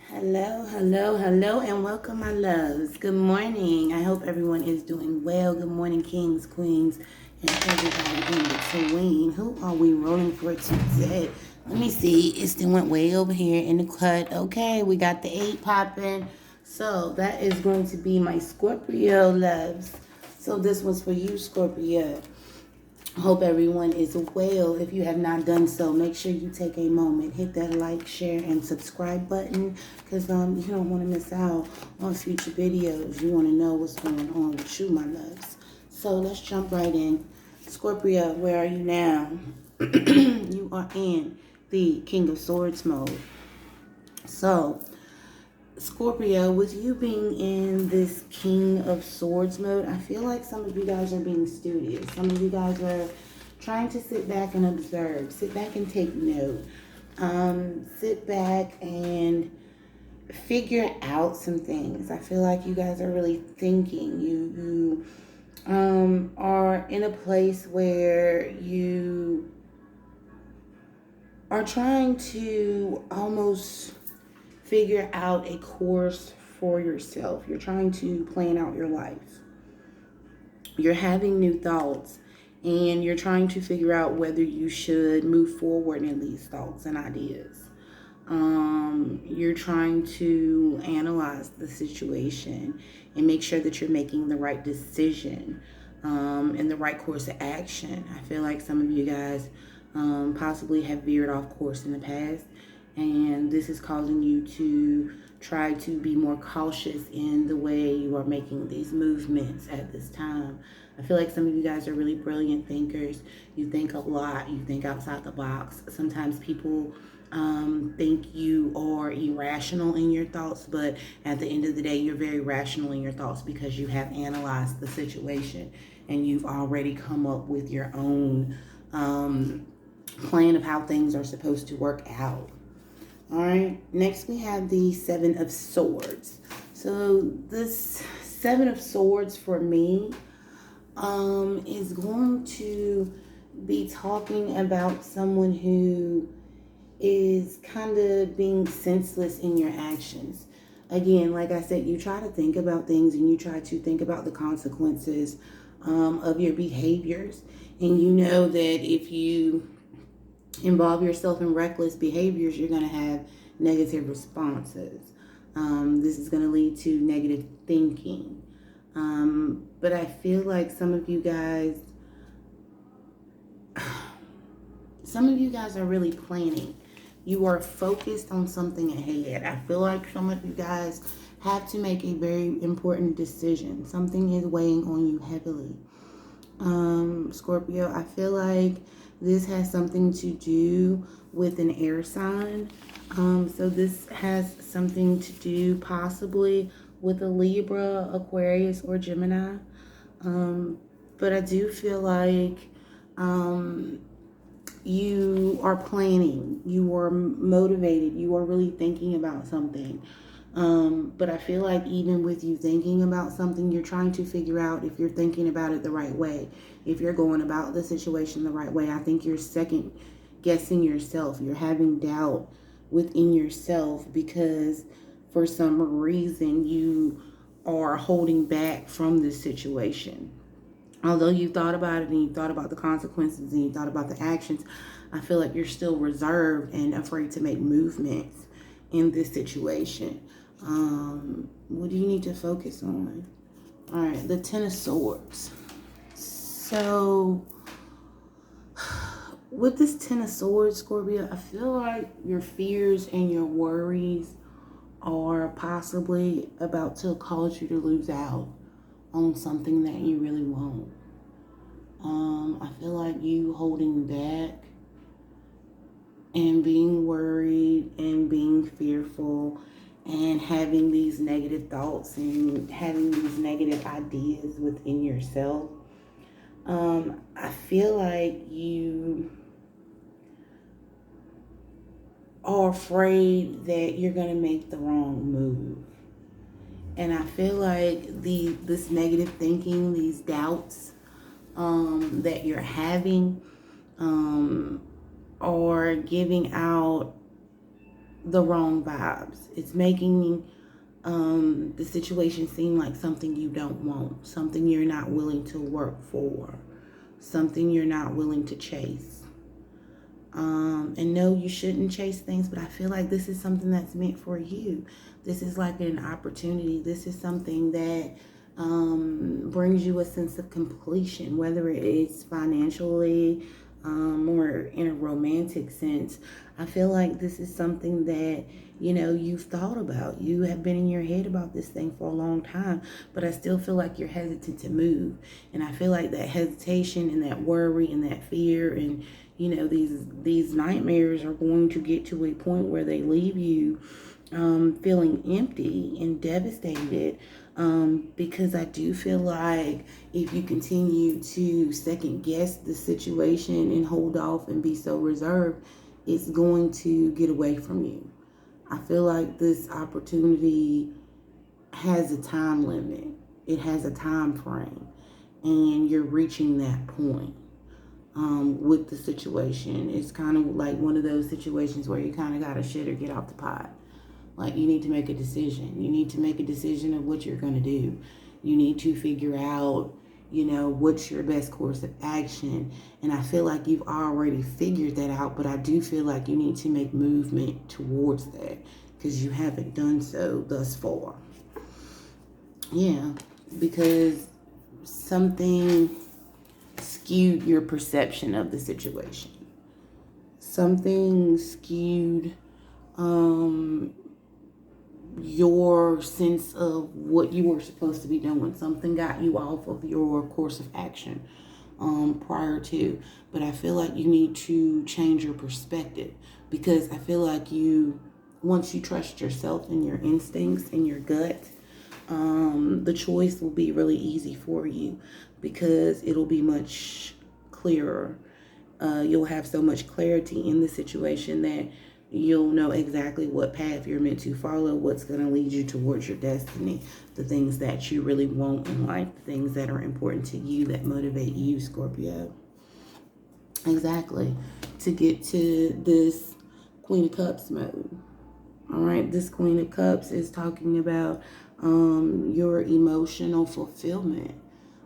Hello, hello, hello, and welcome, my loves. Good morning. I hope everyone is doing well. Good morning, kings, queens, and everybody in between. Who are we rolling for today? Let me see. It still went way over here in the cut. Okay, we got the 8 popping. So that is going to be my Scorpio loves. So this one's for you, Scorpio. Hope everyone is well. If you have not done so, make sure you take a moment, hit that like, share, and subscribe button, because you don't want to miss out on future videos. You want to know what's going on with you, my loves. So let's jump right in. Scorpio, where are you now? You are in the King of Swords mode. So Scorpio, with you being in this King of Swords mode, I feel like some of you guys are being studious. Some of you guys are trying to sit back and observe. Sit back and take note. Sit back and figure out some things. I feel like you guys are really thinking. You are in a place where you are trying to almost figure out a course for yourself. You're trying to plan out your life. You're having new thoughts and you're trying to figure out whether you should move forward in these thoughts and ideas. You're trying to analyze the situation and make sure that you're making the right decision and the right course of action. I feel like some of you guys possibly have veered off course in the past, and this is causing you to try to be more cautious in the way you are making these movements at this time. I feel like some of you guys are really brilliant thinkers. You think a lot. You think outside the box. Sometimes people think you are irrational in your thoughts, but at the end of the day, you're very rational in your thoughts because you have analyzed the situation and you've already come up with your own plan of how things are supposed to work out. All right, next we have the 7 of Swords. So this 7 of Swords for me is going to be talking about someone who is kind of being senseless in your actions. Again, like I said, you try to think about things and you try to think about the consequences of your behaviors. And you know that if you involve yourself in reckless behaviors, you're going to have negative responses. This is going to lead to negative thinking. But I feel like some of you guys are really planning. You are focused on something ahead. I feel like some of you guys have to make a very important decision. Something is weighing on you heavily. Scorpio, I feel like this has something to do with an air sign. So this has something to do possibly with a Libra, Aquarius, or Gemini. But I do feel like you are planning, you are motivated, you are really thinking about something. But I feel like even with you thinking about something, you're trying to figure out if you're thinking about it the right way, if you're going about the situation the right way. I think you're second guessing yourself. You're having doubt within yourself because for some reason you are holding back from this situation. Although you thought about it and you thought about the consequences and you thought about the actions, I feel like you're still reserved and afraid to make movements in this situation. What do you need to focus on? All right, the 10 of Swords. So with this 10 of Swords, Scorpio, I feel like your fears and your worries are possibly about to cause you to lose out on something that you really want. I feel like you holding back and being worried and being fearful and having these negative thoughts and having these negative ideas within yourself. I feel like you are afraid that you're going to make the wrong move. And I feel like this negative thinking, these doubts that you're having are giving out the wrong vibes. It's making the situation seem like something you don't want, something you're not willing to work for, something you're not willing to chase. And no, you shouldn't chase things, but I feel like this is something that's meant for you. This is like an opportunity. This is something that brings you a sense of completion, whether it's financially or in a romantic sense. I feel like this is something that, you know, you've thought about. You have been in your head about this thing for a long time, but I still feel like you're hesitant to move. And I feel like that hesitation and that worry and that fear and, you know, these nightmares are going to get to a point where they leave you feeling empty and devastated, because I do feel like if you continue to second guess the situation and hold off and be so reserved, it's going to get away from you. I feel like this opportunity has a time limit. It has a time frame, and you're reaching that point. With the situation, it's kind of like one of those situations where you kind of got to shit or get off the pot. Like, you need to make a decision. You need to make a decision of what you're going to do. You need to figure out, you know, what's your best course of action. And I feel like you've already figured that out, but I do feel like you need to make movement towards that because you haven't done so thus far. Yeah, because something skewed your perception of the situation. Something skewed your sense of what you were supposed to be doing. Something got you off of your course of action prior to. But I feel like you need to change your perspective, because I feel like once you trust yourself and your instincts and your gut, the choice will be really easy for you because it'll be much clearer. You'll have so much clarity in the situation that you'll know exactly what path you're meant to follow, what's going to lead you towards your destiny, the things that you really want in life, the things that are important to you, that motivate you, Scorpio. Exactly. To get to this Queen of Cups mode. All right, this Queen of Cups is talking about your emotional fulfillment.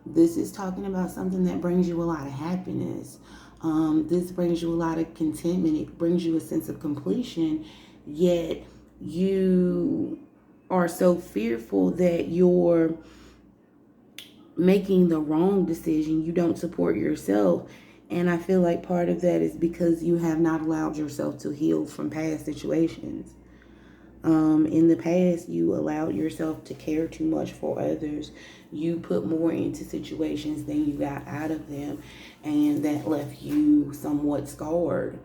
This is talking about something that brings you a lot of happiness. This brings you a lot of contentment. It brings you a sense of completion, yet you are so fearful that you're making the wrong decision. You don't support yourself. And I feel like part of that is because you have not allowed yourself to heal from past situations. In the past, you allowed yourself to care too much for others. You put more into situations than you got out of them. And that left you somewhat scarred.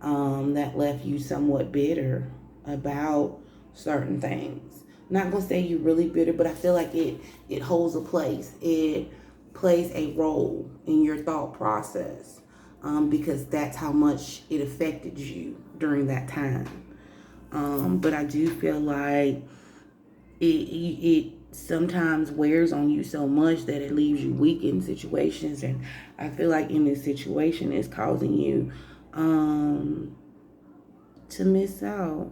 That left you somewhat bitter about certain things. I'm not going to say you're really bitter, but I feel like it holds a place. It plays a role in your thought process, because that's how much it affected you during that time. But I do feel like it sometimes wears on you so much that it leaves you weak in situations. And I feel like in this situation, it's causing you to miss out.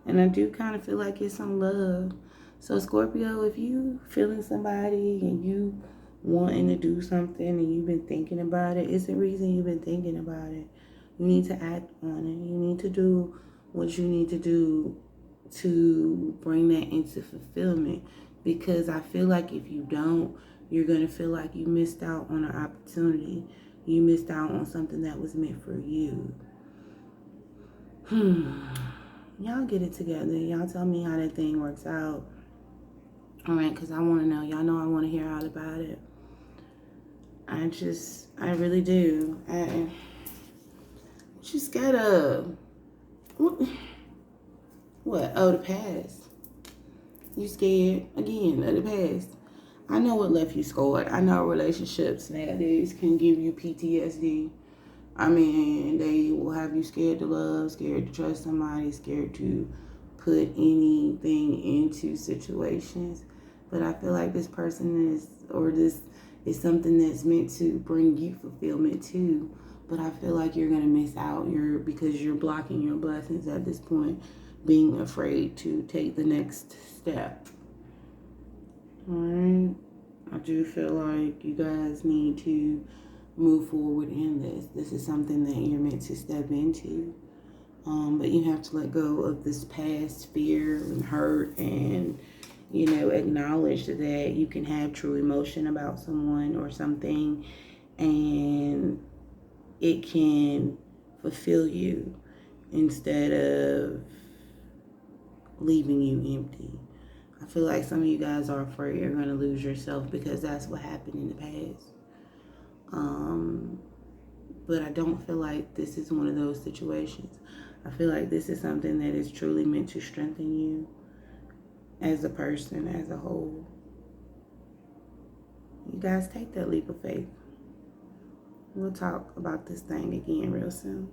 And I do kind of feel like it's some love. So Scorpio, if you feeling somebody and you wanting to do something and you've been thinking about it, it's the reason you've been thinking about it. You need to act on it. You need to do what you need to do to bring that into fulfillment, because I feel like if you don't, you're going to feel like you missed out on an opportunity. You missed out on something that was meant for you. Y'all get it together. Y'all tell me how that thing works out. All right, because I want to know. Y'all know I want to hear all about it. I really do. I just gotta... What? Oh, the past. You scared again of the past. I know what left you scarred. I know relationships nowadays can give you PTSD. I mean, they will have you scared to love, scared to trust somebody, scared to put anything into situations. But I feel like this person this is something that's meant to bring you fulfillment too. But I feel like you're going to miss out because you're blocking your blessings at this point. being afraid to take the next step. Alright? I do feel like you guys need to move forward in this. This is something that you're meant to step into. But you have to let go of this past fear and hurt and, you know, acknowledge that you can have true emotion about someone or something and it can fulfill you instead of leaving you empty. I feel like some of you guys are afraid you're going to lose yourself because that's what happened in the past. But I don't feel like this is one of those situations. I feel like this is something that is truly meant to strengthen you as a person, as a whole. You guys take that leap of faith. We'll talk about this thing again real soon.